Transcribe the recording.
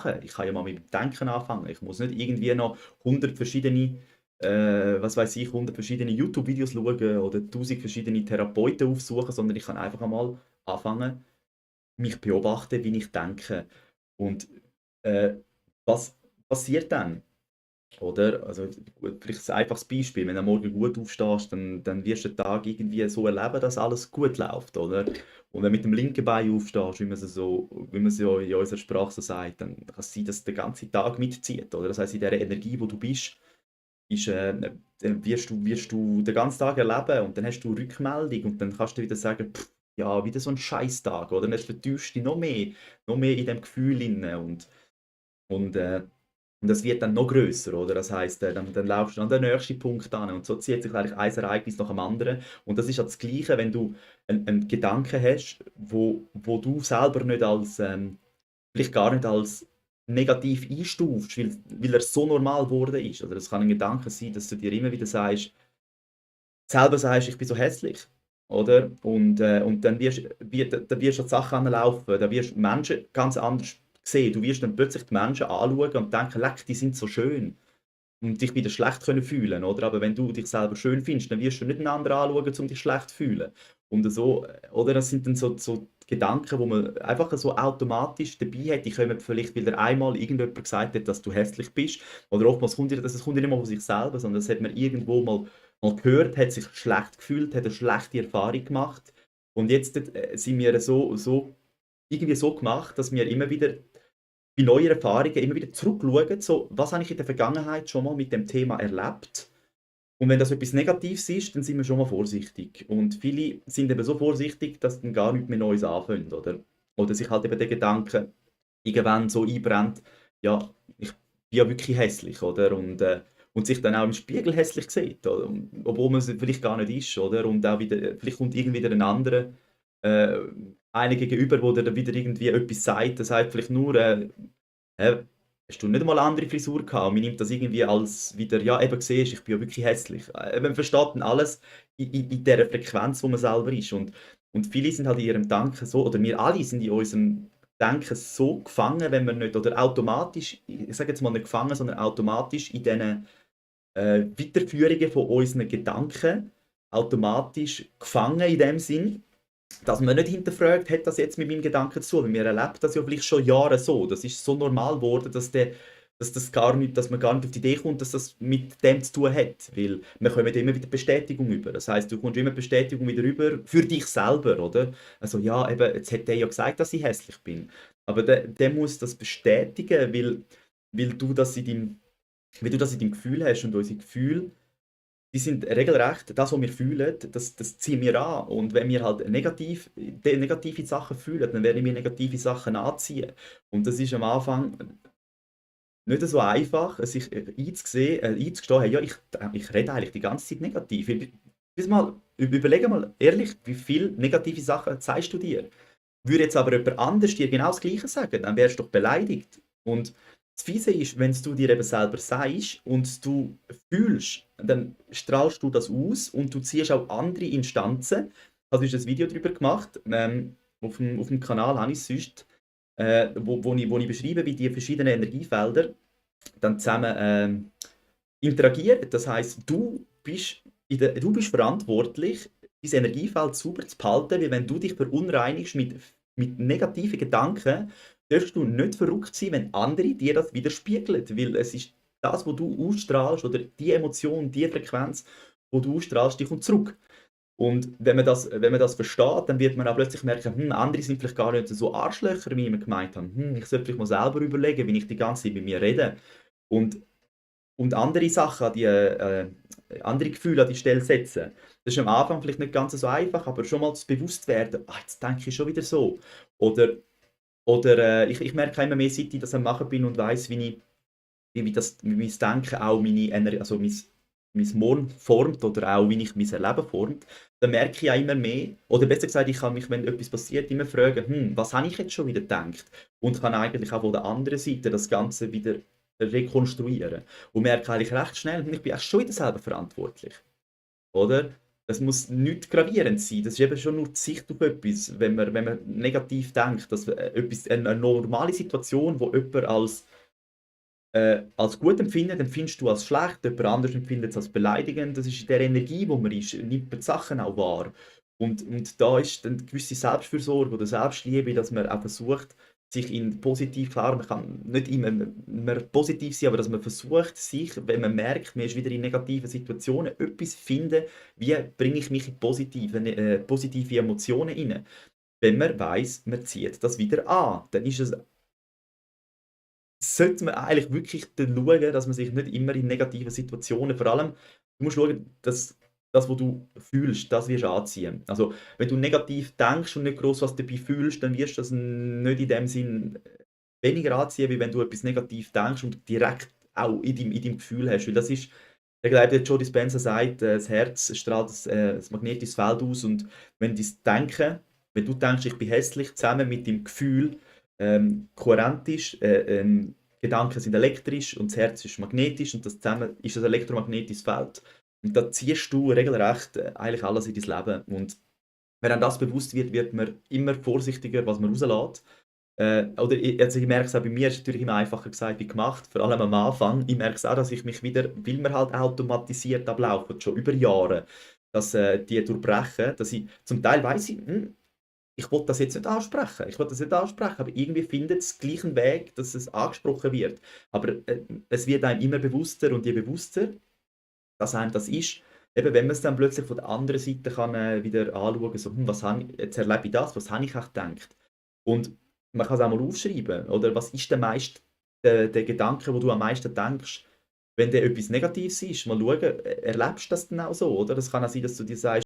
machen. Ich kann ja mal mit dem Denken anfangen. Ich muss nicht irgendwie noch 100 verschiedene, was weiß ich, 100 verschiedene YouTube-Videos schauen oder 1000 verschiedene Therapeuten aufsuchen, sondern ich kann einfach einmal anfangen, mich beobachten, wie ich denke. Und äh, was passiert dann? Oder? Also, gut, vielleicht ein einfaches Beispiel. Wenn du am Morgen gut aufstehst, dann wirst du den Tag irgendwie so erleben, dass alles gut läuft, oder? Und wenn du mit dem linken Bein aufstehst, wie man es ja in unserer Sprache so sagt, dann kann es sein, dass der ganze Tag mitzieht, oder? Das heißt, in dieser Energie, wo du bist, dann wirst du den ganzen Tag erleben und dann hast du Rückmeldung und dann kannst du wieder sagen, pff, ja, wieder so ein Scheißtag, oder? Dann vertiefst du dich noch mehr in dem Gefühl inne und, äh, und das wird dann noch grösser, oder? Das heisst, dann laufst du an den nächsten Punkt an und so zieht sich eigentlich ein Ereignis nach dem anderen. Und das ist ja das Gleiche, wenn du einen Gedanken hast, wo du selber nicht als, vielleicht gar nicht als negativ einstufst, weil er so normal geworden ist. Oder es kann ein Gedanke sein, dass du dir immer wieder selber sagst, ich bin so hässlich. Oder? Und dann wirst du an die Sachen anlaufen, dann wirst du Menschen ganz anders sehen. Du wirst dann plötzlich die Menschen anschauen und denken, leck, die sind so schön. Und dich wieder schlecht können fühlen, oder? Aber wenn du dich selber schön findest, dann wirst du nicht einen anderen anschauen, um dich schlecht zu fühlen. Und so, oder? Das sind dann so Gedanken, wo man einfach so automatisch dabei hat. Die kommen vielleicht, weil dir einmal irgendjemand gesagt hat, dass du hässlich bist. Oder oftmals kommt ja nicht mal von sich selber, sondern das hat man irgendwo mal gehört, hat sich schlecht gefühlt, hat eine schlechte Erfahrung gemacht. Und jetzt sind wir irgendwie so gemacht, dass wir immer wieder bei neuen Erfahrungen immer wieder zurückschauen, so, was habe ich in der Vergangenheit schon mal mit dem Thema erlebt? Und wenn das etwas Negatives ist, dann sind wir schon mal vorsichtig. Und viele sind eben so vorsichtig, dass dann gar nichts mehr Neues anfangen, oder? Oder sich halt eben der Gedanke irgendwann so einbrennt, ja, ich bin ja wirklich hässlich, oder? Und sich dann auch im Spiegel hässlich sieht, oder? Obwohl man es vielleicht gar nicht ist, oder? Und auch wieder, vielleicht kommt irgendwie wieder ein anderer, äh, einer gegenüber, wo der dann wieder irgendwie etwas sagt, der sagt vielleicht nur, hast du nicht mal eine andere Frisur gehabt? Und man nimmt das irgendwie als wieder, ja, eben siehst, ich bin ja wirklich hässlich. Man versteht dann alles in dieser Frequenz, wo man selber ist. Und viele sind halt in ihrem Denken so, oder wir alle sind in unserem Denken so gefangen, wenn wir nicht, oder automatisch, ich sage jetzt mal nicht gefangen, sondern automatisch in diesen Weiterführungen von unseren Gedanken, automatisch gefangen in dem Sinn, dass man nicht hinterfragt, hat das jetzt mit meinem Gedanken zu tun? Weil wir erleben das ja vielleicht schon Jahre so. Das ist so normal geworden, dass man gar nicht auf die Idee kommt, dass das mit dem zu tun hat. Weil wir kommen immer wieder Bestätigung über. Das heißt, du kommst immer Bestätigung wieder über für dich selber, oder? Also ja, eben, jetzt hat der ja gesagt, dass ich hässlich bin. Aber der muss das bestätigen, weil du das in deinem, weil du das in deinem Gefühl hast und unsere Gefühle die sind regelrecht, das, was wir fühlen, das ziehen wir an. Und wenn wir halt negative Sachen fühlen, dann werden wir negative Sachen anziehen. Und das ist am Anfang nicht so einfach, sich einzugestehen, hey, ja, ich rede eigentlich die ganze Zeit negativ. Überlege mal ehrlich, wie viele negative Sachen zeigst du dir? Würde jetzt aber jemand anders dir genau das Gleiche sagen, dann wärst du doch beleidigt. Und das Fiese ist, wenn du dir eben selber sagst und du fühlst, dann strahlst du das aus und du ziehst auch andere Instanzen. Also ist ein Video darüber gemacht, auf dem Kanal habe ich es sonst, wo ich beschreibe, wie die verschiedenen Energiefelder dann zusammen interagieren. Das heißt, du bist verantwortlich, dein Energiefeld sauber zu behalten, weil wenn du dich verunreinigst mit negativen Gedanken, darfst du nicht verrückt sein, wenn andere dir das widerspiegeln, weil es ist das, was du ausstrahlst oder die Emotion, die Frequenz, wo du ausstrahlst, die kommt zurück. Und wenn man das versteht, dann wird man auch plötzlich merken, andere sind vielleicht gar nicht so Arschlöcher, wie wir gemeint haben. Ich sollte vielleicht mal selber überlegen, wie ich die ganze Zeit mit mir rede. Und und andere Sachen andere Gefühle an die Stelle setzen. Das ist am Anfang vielleicht nicht ganz so einfach, aber schon mal zu bewusst werden, jetzt denke ich schon wieder so. Oder, ich merke immer mehr, seit ich das am Machen bin und weiss, wie mein Denken auch also mein Morgen formt oder auch wie ich mein Erleben formt, dann merke ich auch immer mehr, oder besser gesagt, ich kann mich, wenn etwas passiert, immer fragen, was habe ich jetzt schon wieder gedacht? Und kann eigentlich auch von der anderen Seite das Ganze wieder rekonstruieren. Und merke eigentlich recht schnell, ich bin eigentlich schon wieder selber verantwortlich. Oder? Das muss nichts gravierend sein. Das ist eben schon nur die Sicht auf etwas. Wenn man negativ denkt, dass etwas, eine normale Situation, wo jemand als gut empfindet, empfindest du als schlecht, jemand anderes empfindet es als beleidigend. Das ist in der Energie, wo man ist, nimmt man die Sachen auch wahr. Und da ist dann eine gewisse Selbstfürsorge oder Selbstliebe, dass man auch versucht, sich in positiv, klar, man kann nicht immer positiv sein, aber dass man versucht, sich, wenn man merkt, man ist wieder in negativen Situationen, etwas finden, wie bringe ich mich in positive Emotionen rein. Wenn man weiß, man zieht das wieder an, dann ist es, sollte man eigentlich wirklich dann schauen, dass man sich nicht immer in negativen Situationen, vor allem, du musst schauen, dass das, was du fühlst, das wirst du anziehen. Also, wenn du negativ denkst und nicht groß was dabei fühlst, dann wirst du das nicht in dem Sinn weniger anziehen, wie wenn du etwas negativ denkst und direkt auch in deinem Gefühl hast. Weil das ist, ich glaube, der Joe Dispenza sagt, das Herz strahlt das magnetische Feld aus und wenn du denkst, ich bin hässlich, zusammen mit dem Gefühl, kohärent ist, Gedanken sind elektrisch und das Herz ist magnetisch und das zusammen ist ein elektromagnetisches Feld. Und da ziehst du regelrecht eigentlich alles in dein Leben. Und wenn einem das bewusst wird, wird man immer vorsichtiger, was man rauslässt. Also ich merke es auch bei mir, ist natürlich immer einfacher gesagt wie gemacht, vor allem am Anfang. Ich merke es auch, dass ich mich wieder, weil wir halt automatisiert ablaufen, schon über Jahre, dass die durchbrechen, dass ich zum Teil weiss ich, ich will das jetzt nicht ansprechen. Ich will das nicht ansprechen, aber irgendwie findet es gleich einen Weg, dass es angesprochen wird. Aber es wird einem immer bewusster und je bewusster, dass einem das ist, eben wenn man es dann plötzlich von der anderen Seite kann, wieder anschauen, so, jetzt erlebe ich das, was habe ich auch gedacht? Und man kann es auch mal aufschreiben, oder was ist der Gedanke, wo du am meisten denkst, wenn der etwas Negatives ist, mal schauen, erlebst du das dann auch so, oder? Das kann auch sein, dass du dir sagst,